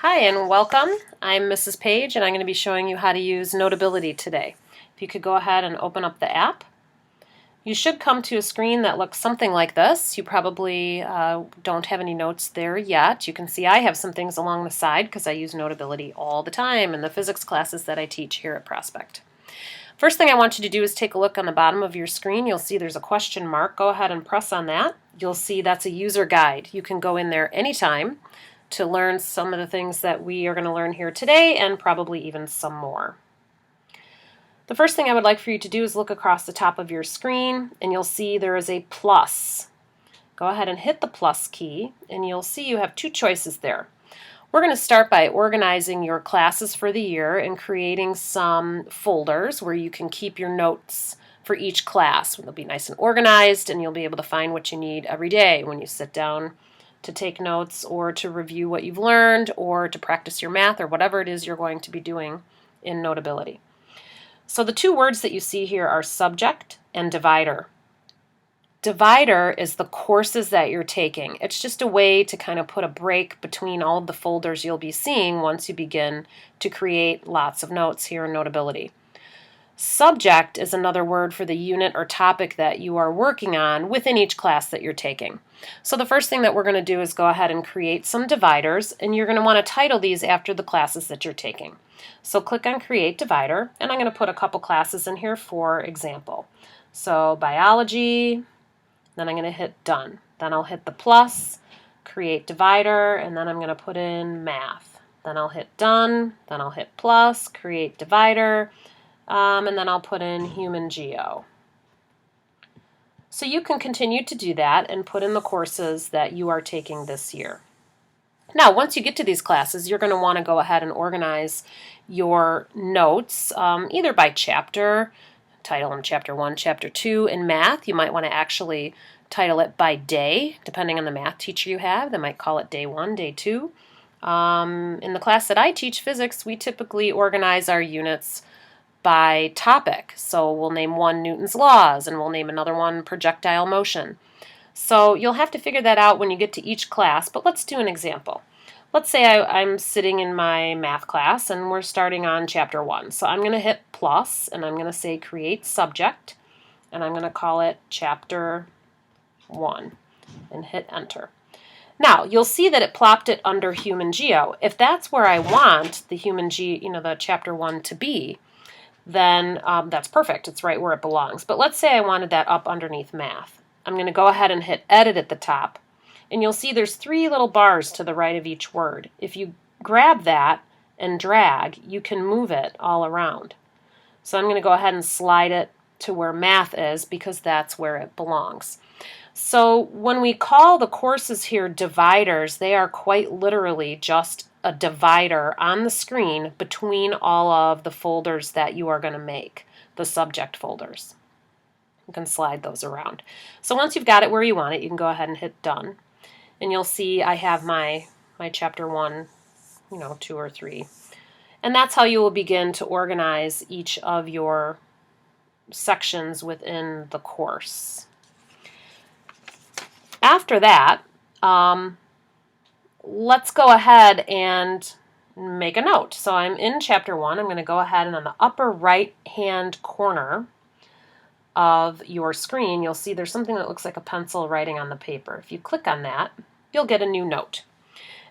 Hi and welcome. I'm Mrs. Page and I'm going to be showing you how to use Notabiity today. If you could go ahead and open up the app. You should come to a screen that looks something like this. You probably don't have any notes there yet. You can see I have some things along the side because I use Notabiity all the time in the physics classes that I teach here at Prospect. First thing I want you to do is take a look on the bottom of your screen. You'll see there's a question mark. Go ahead and press on that. You'll see that's a user guide. You can go in there anytime to learn some of the things that we are going to learn here today and probably even some more. The first thing I would like for you to do is look across the top of your screen and you'll see there is a plus. Go ahead and hit the plus key and you'll see you have two choices there. We're going to start by organizing your classes for the year and creating some folders where you can keep your notes for each class. They'll be nice and organized and you'll be able to find what you need every day when you sit down to take notes or to review what you've learned or to practice your math or whatever it is you're going to be doing in Notabiity. So the two words that you see here are subject and divider. Divider is the courses that you're taking. It's just a way to kind of put a break between all of the folders you'll be seeing once you begin to create lots of notes here in Notabiity. Subject is another word for the unit or topic that you are working on within each class that you're taking. So the first thing that we're going to do is go ahead and create some dividers, and you're going to want to title these after the classes that you're taking. So click on Create Divider, and I'm going to put a couple classes in here for example. So biology, then I'm going to hit Done. Then I'll hit the plus, Create Divider, and then I'm going to put in Math. Then I'll hit Done, then I'll hit plus, Create Divider, and then I'll put in Human Geo. So you can continue to do that and put in the courses that you are taking this year. Now, once you get to these classes, you're going to want to go ahead and organize your notes either by chapter, title them Chapter 1, Chapter 2. In math, you might want to actually title it by day, depending on the math teacher you have. They might call it Day 1, Day 2. In the class that I teach, physics, we typically organize our units by topic. So we'll name one Newton's laws and we'll name another one projectile motion. So you'll have to figure that out when you get to each class, but let's do an example. Let's say I'm sitting in my math class and we're starting on Chapter 1. So I'm going to hit plus and I'm going to say Create Subject and I'm going to call it Chapter 1 and hit Enter. Now, you'll see that it plopped it under Human Geo. If that's where I want the the Chapter 1 to be, then that's perfect. It's right where it belongs. But let's say I wanted that up underneath math. I'm going to go ahead and hit edit at the top. And you'll see there's three little bars to the right of each word. If you grab that and drag, you can move it all around. So I'm going to go ahead and slide it to where math is because that's where it belongs. So when we call the courses here dividers, they are quite literally just a divider on the screen between all of the folders that you are going to make, the subject folders. You can slide those around. So once you've got it where you want it, you can go ahead and hit Done. And you'll see I have my Chapter 1, 2 or 3. And that's how you will begin to organize each of your sections within the course. After that, let's go ahead and make a note. So I'm in Chapter 1. I'm going to go ahead and on the upper right-hand corner of your screen, you'll see there's something that looks like a pencil writing on the paper. If you click on that, you'll get a new note.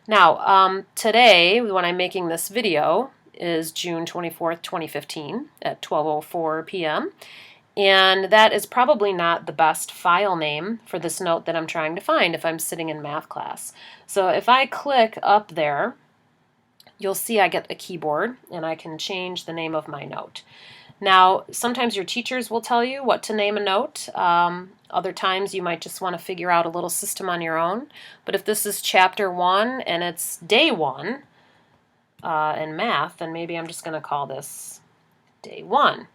Now, today, when I'm making this video, is June 24th, 2015 at 12:04 p.m. And that is probably not the best file name for this note that I'm trying to find if I'm sitting in math class. So if I click up there, you'll see I get a keyboard and I can change the name of my note. Now, sometimes your teachers will tell you what to name a note. Other times you might just want to figure out a little system on your own. But if this is Chapter 1 and it's Day 1 in math, then maybe I'm just going to call this Day 1.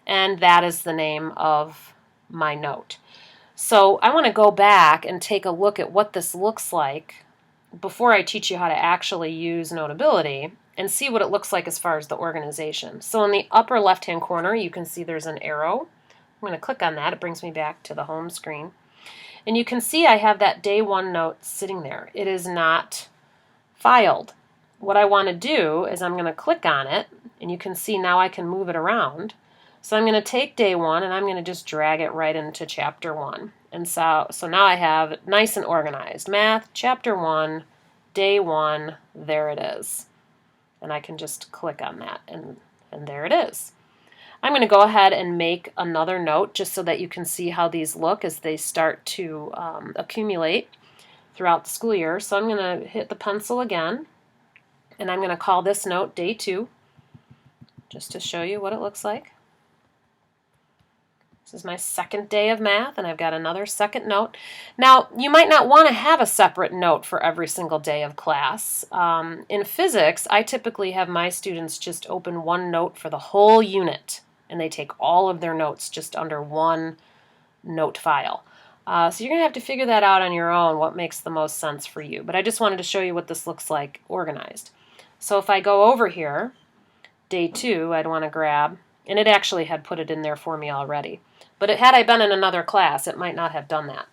And that is the name of my note. So I want to go back and take a look at what this looks like before I teach you how to actually use Notabiity and see what it looks like as far as the organization. So in the upper left-hand corner, you can see there's an arrow. I'm going to click on that. It brings me back to the home screen. And you can see I have that Day 1 note sitting there. It is not filed. what I want to do is I'm going to click on it, and you can see now I can move it around. So I'm going to take day 1 and I'm going to just drag it right into chapter 1. And so now I have it nice and organized. Math, chapter 1, day 1, there it is. And I can just click on that, and there it is. I'm going to go ahead and make another note just so that you can see how these look as they start to accumulate throughout the school year. So I'm going to hit the pencil again, and I'm going to call this note day 2, just to show you what it looks like. This is my second day of math, and I've got another second note. Now, you might not want to have a separate note for every single day of class. In physics, I typically have my students just open one note for the whole unit, and they take all of their notes just under one note file. So you're going to have to figure that out on your own, what makes the most sense for you. But I just wanted to show you what this looks like organized. So if I go over here, day 2, I'd want to grab, and it actually had put it in there for me already. But had I been in another class, it might not have done that.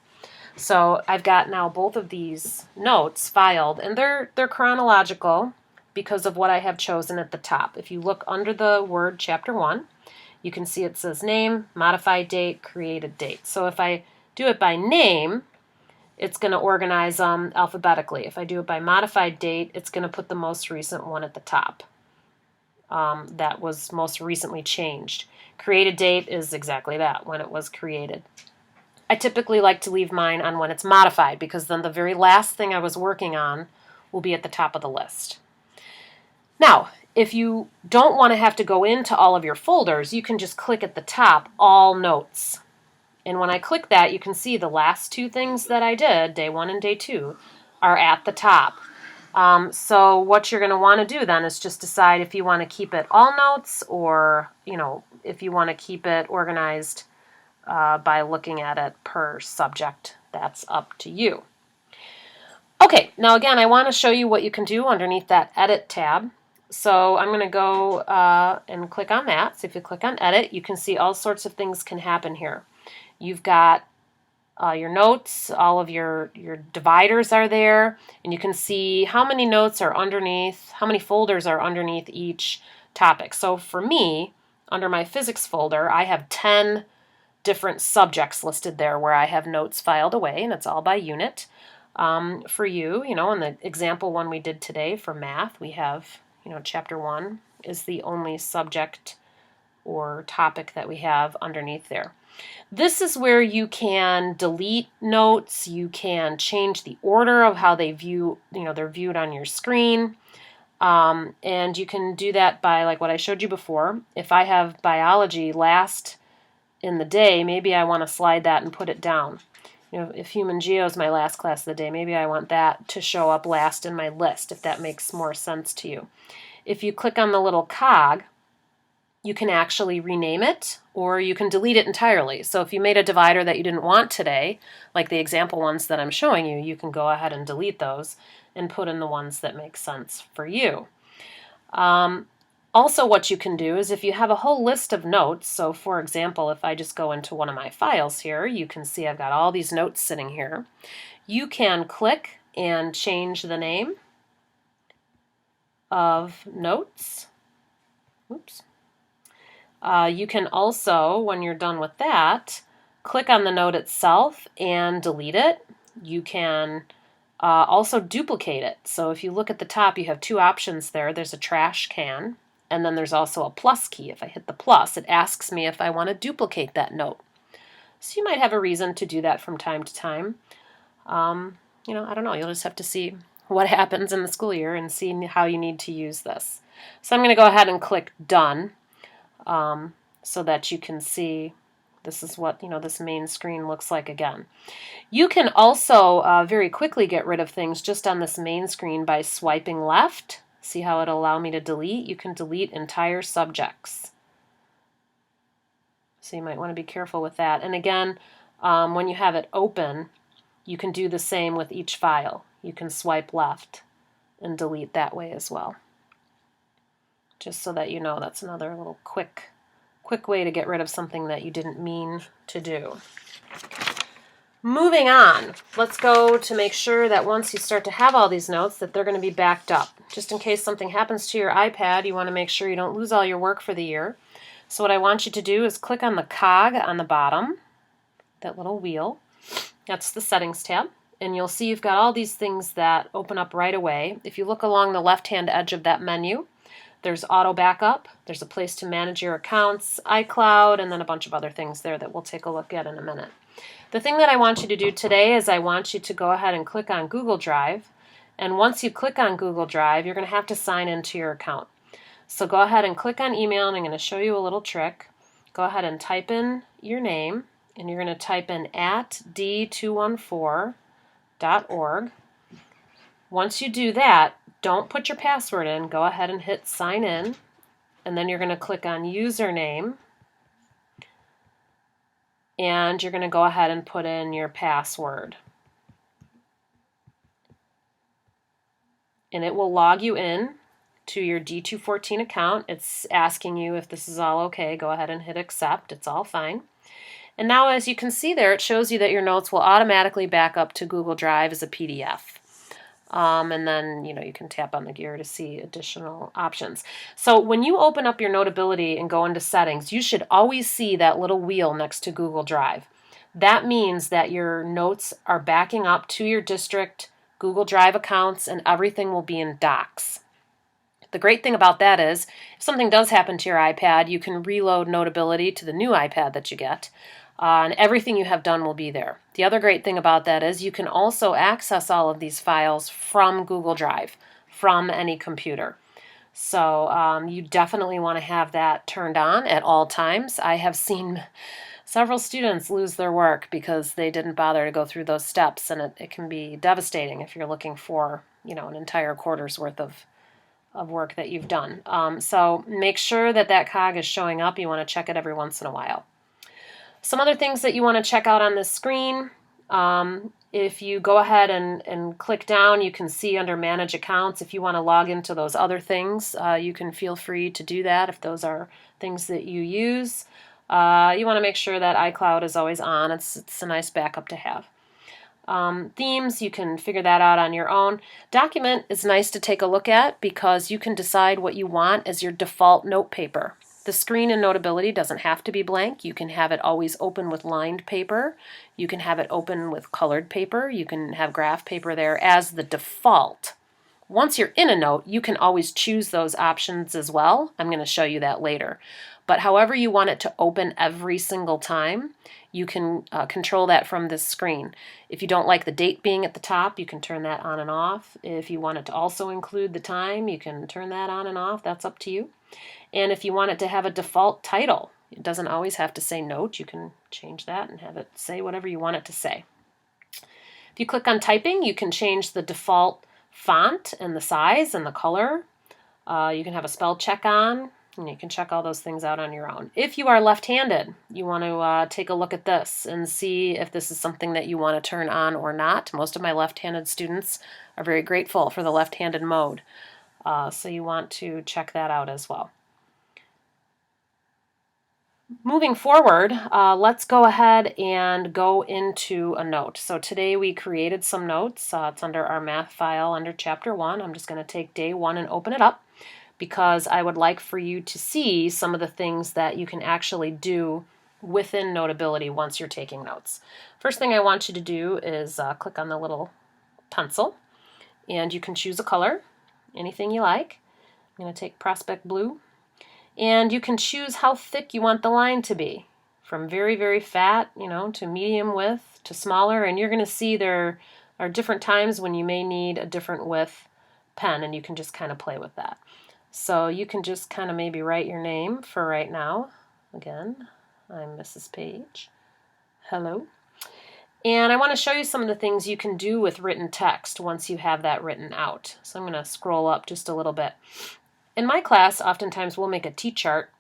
So I've got now both of these notes filed, and they're chronological because of what I have chosen at the top. If you look under the word chapter 1, you can see it says name, modified date, created date. So if I do it by name, it's going to organize them alphabetically. If I do it by modified date, it's going to put the most recent one at the top. That was most recently changed. Created date is exactly that, when it was created. I typically like to leave mine on when it's modified, because then the very last thing I was working on will be at the top of the list. Now, if you don't want to have to go into all of your folders, you can just click at the top, All Notes. And when I click that, you can see the last 2 things that I did, day 1 and day 2, are at the top. So what you're going to want to do then is just decide if you want to keep it all notes, or, if you want to keep it organized by looking at it per subject. That's up to you. Okay, now again, I want to show you what you can do underneath that Edit tab. So I'm going to go and click on that. So if you click on Edit, you can see all sorts of things can happen here. You've got your notes, all of your dividers are there, and you can see how many notes are underneath, how many folders are underneath each topic. So for me, under my physics folder, I have 10 different subjects listed there where I have notes filed away, and it's all by unit. For you, in the example one we did today for math, we have, chapter 1 is the only subject or topic that we have underneath there. This is where you can delete notes, you can change the order of how they view, they're viewed on your screen. And you can do that by, like what I showed you before. If I have biology last in the day, maybe I want to slide that and put it down. If human geo is my last class of the day, maybe I want that to show up last in my list, if that makes more sense to you. If you click on the little cog, you can actually rename it, or you can delete it entirely. So if you made a divider that you didn't want today, like the example ones that I'm showing you, you can go ahead and delete those and put in the ones that make sense for you. Also, what you can do is if you have a whole list of notes, so for example, if I just go into one of my files here, you can see I've got all these notes sitting here. You can click and change the name of notes. Oops. You can also, when you're done with that, click on the note itself and delete it. You can also duplicate it. So if you look at the top, you have 2 options there. There's a trash can, and then there's also a plus key. If I hit the plus, it asks me if I want to duplicate that note. So you might have a reason to do that from time to time. I don't know. You'll just have to see what happens in the school year and see how you need to use this. So I'm going to go ahead and click Done. So that you can see this is what this main screen looks like again. You can also very quickly get rid of things just on this main screen by swiping left. See how it'll allow me to delete? You can delete entire subjects. So you might want to be careful with that. And again, when you have it open, you can do the same with each file. You can swipe left and delete that way as well. Just so that you know, that's another little quick way to get rid of something that you didn't mean to do. Moving on, let's go to make sure that once you start to have all these notes that they're going to be backed up. Just in case something happens to your iPad, you want to make sure you don't lose all your work for the year. So what I want you to do is click on the cog on the bottom, that little wheel. That's the settings tab. And you'll see you've got all these things that open up right away. If you look along the left-hand edge of that menu, there's auto backup, there's a place to manage your accounts, iCloud, and then a bunch of other things there that we'll take a look at in a minute. The thing that I want you to do today is I want you to go ahead and click on Google Drive. And once you click on Google Drive, you're going to have to sign into your account. So go ahead and click on email, and I'm going to show you a little trick. Go ahead and type in your name, and you're going to type in @d214.org. Once you do that, don't put your password in. Go ahead and hit sign in, and then you're going to click on username, and you're going to go ahead and put in your password. And it will log you in to your D214 account. It's asking you if this is all okay. Go ahead and hit accept. It's all fine. And now, as you can see there, it shows you that your notes will automatically back up to Google Drive as a PDF. And then, you can tap on the gear to see additional options. So when you open up your Notability and go into settings, you should always see that little wheel next to Google Drive. That means that your notes are backing up to your district Google Drive accounts, and everything will be in Docs. The great thing about that is, if something does happen to your iPad, you can reload Notability to the new iPad that you get. And everything you have done will be there. The other great thing about that is you can also access all of these files from Google Drive, from any computer. So you definitely want to have that turned on at all times. I have seen several students lose their work because they didn't bother to go through those steps, and it can be devastating if you're looking for, an entire quarter's worth of work that you've done. So make sure that cog is showing up. You want to check it every once in a while. Some other things that you want to check out on this screen, if you go ahead and click down, you can see under Manage Accounts. If you want to log into those other things, you can feel free to do that if those are things that you use. You want to make sure that iCloud is always on. It's a nice backup to have. Themes, you can figure that out on your own. Document is nice to take a look at because you can decide what you want as your default note paper. The screen in Notability doesn't have to be blank. You can have it always open with lined paper. You can have it open with colored paper. You can have graph paper there as the default. Once you're in a note, you can always choose those options as well. I'm going to show you that later. But however you want it to open every single time, you can control that from this screen. If you don't like the date being at the top, you can turn that on and off. If you want it to also include the time, you can turn that on and off. That's up to you. And if you want it to have a default title, it doesn't always have to say note. You can change that and have it say whatever you want it to say. If you click on typing, you can change the default font and the size and the color. You can have a spell check on, and you can check all those things out on your own. If you are left-handed, you want to take a look at this and see if this is something that you want to turn on or not. Most of my left-handed students are very grateful for the left-handed mode. So you want to check that out as well. Moving forward, let's go ahead and go into a note. So today we created some notes. It's under our math file under Chapter 1. I'm just going to take day 1 and open it up because I would like for you to see some of the things that you can actually do within Notability once you're taking notes. First thing I want you to do is click on the little pencil, and you can choose a color, anything you like. I'm going to take Prospect Blue. And you can choose how thick you want the line to be, from very, very fat, to medium width, to smaller. And you're going to see there are different times when you may need a different width pen, and you can just kind of play with that. So you can just kind of maybe write your name for right now. Again, I'm Mrs. Page. Hello. And I want to show you some of the things you can do with written text once you have that written out. So I'm going to scroll up just a little bit. In my class, oftentimes we'll make a T-chart,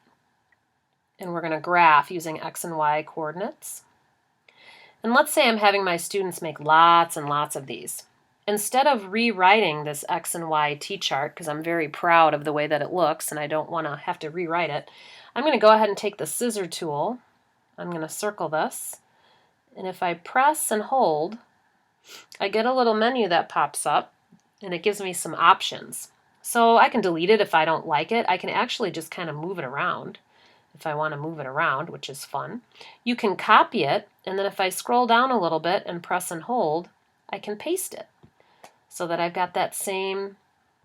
and we're going to graph using X and Y coordinates. And let's say I'm having my students make lots and lots of these. Instead of rewriting this X and Y T-chart, because I'm very proud of the way that it looks and I don't want to have to rewrite it, I'm going to go ahead and take the scissor tool. I'm going to circle this, And if I press and hold, I get a little menu that pops up, and it gives me some options. So I can delete it if I don't like it. I can actually just kind of move it around if I want to move it around, which is fun. You can copy it, and then if I scroll down a little bit and press and hold, I can paste it so that I've got that same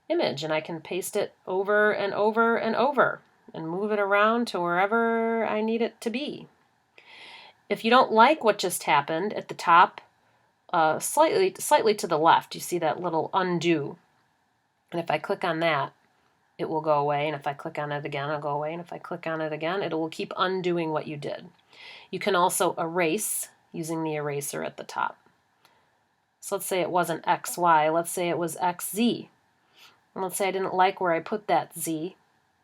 image, and I can paste it over and over and over and move it around to wherever I need it to be. If you don't like what just happened at the top, slightly to the left, you see that little undo. And if I click on that, it will go away. And if I click on it again, it'll go away. And if I click on it again, it will keep undoing what you did. You can also erase using the eraser at the top. So let's say it wasn't XY. Let's say it was XZ. And let's say I didn't like where I put that Z,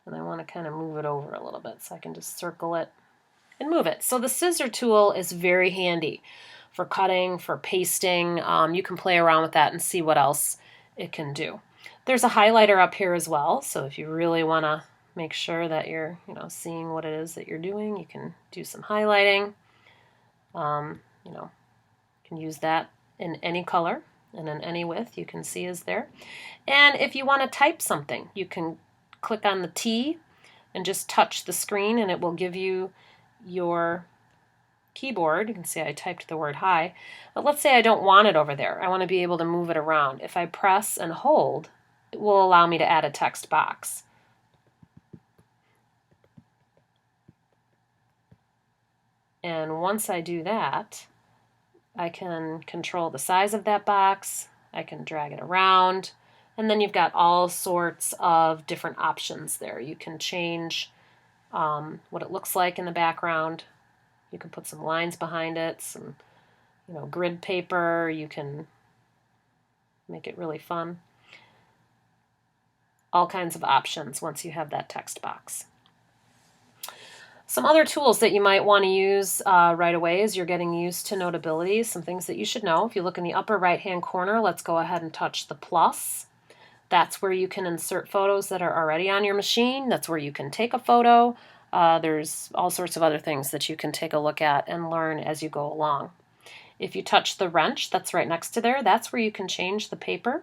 and I want to kind of move it over a little bit. So I can just circle it and move it. So the scissor tool is very handy for cutting, for pasting. You can play around with that and see what else it can do. There's a highlighter up here as well, so if you really want to make sure that you're seeing what it is that you're doing, you can do some highlighting. You can use that in any color and in any width you can see is there. And if you want to type something, you can click on the T and just touch the screen, and it will give you your keyboard. You can see I typed the word hi, but let's say I don't want it over there. I want to be able to move it around. If I press and hold, it will allow me to add a text box. And once I do that, I can control the size of that box, I can drag it around, and then you've got all sorts of different options there. You can change what it looks like in the background. You can put some lines behind it, some grid paper. You can make it really fun. All kinds of options once you have that text box. Some other tools that you might want to use right away as you're getting used to Notability, some things that you should know. If you look in the upper right-hand corner, let's go ahead and touch the plus. That's where you can insert photos that are already on your machine. That's where you can take a photo. There's all sorts of other things that you can take a look at and learn as you go along. If you touch the wrench that's right next to there, that's where you can change the paper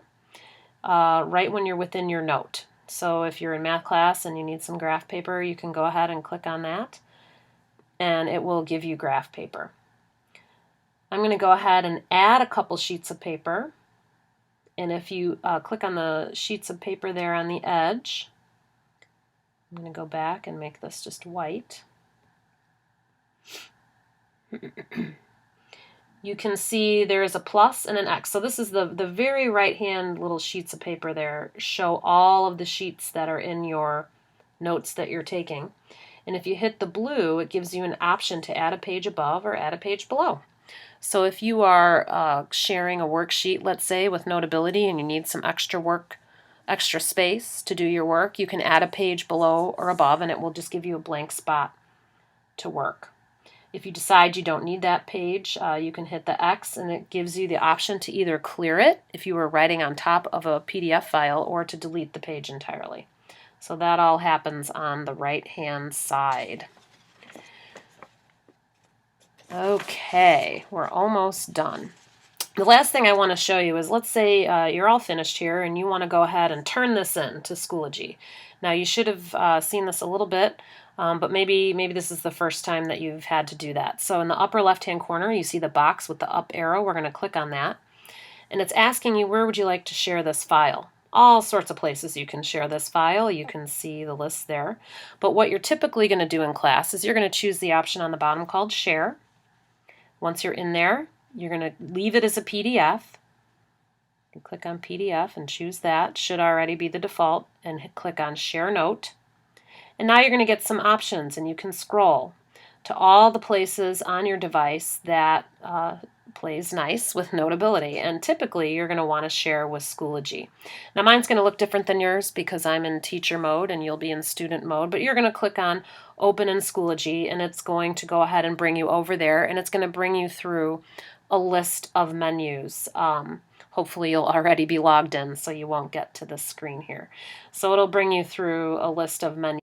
right when you're within your note. So if you're in math class and you need some graph paper, you can go ahead and click on that, and it will give you graph paper. I'm going to go ahead and add a couple sheets of paper, and if you click on the sheets of paper there on the edge, I'm going to go back and make this just white. You can see there is a plus and an X. So this is the very right-hand little sheets of paper there show all of the sheets that are in your notes that you're taking. And if you hit the blue, it gives you an option to add a page above or add a page below. So if you are sharing a worksheet, let's say, with Notability, and you need some extra space to do your work, you can add a page below or above, and it will just give you a blank spot to work. If you decide you don't need that page, you can hit the X, and it gives you the option to either clear it if you were writing on top of a PDF file, or to delete the page entirely. So that all happens on the right-hand side. Okay, we're almost done. The last thing I want to show you is, let's say you're all finished here and you want to go ahead and turn this in to Schoology. Now you should have seen this a little bit, but maybe this is the first time that you've had to do that. So in the upper left-hand corner, you see the box with the up arrow. We're going to click on that. And it's asking you, where would you like to share this file? All sorts of places you can share this file. You can see the list there. But what you're typically going to do in class is you're going to choose the option on the bottom called Share. Once you're in there, you're going to leave it as a PDF. You click on PDF and choose that. Should already be the default. And click on Share Note. And now you're going to get some options, and you can scroll to all the places on your device that plays nice with Notability. And typically you're going to want to share with Schoology. Now mine's going to look different than yours because I'm in teacher mode and you'll be in student mode, but you're going to click on Open in Schoology, and it's going to go ahead and bring you over there, and it's going to bring you through a list of menus. Hopefully you'll already be logged in so you won't get to this screen here. So it'll bring you through a list of menus.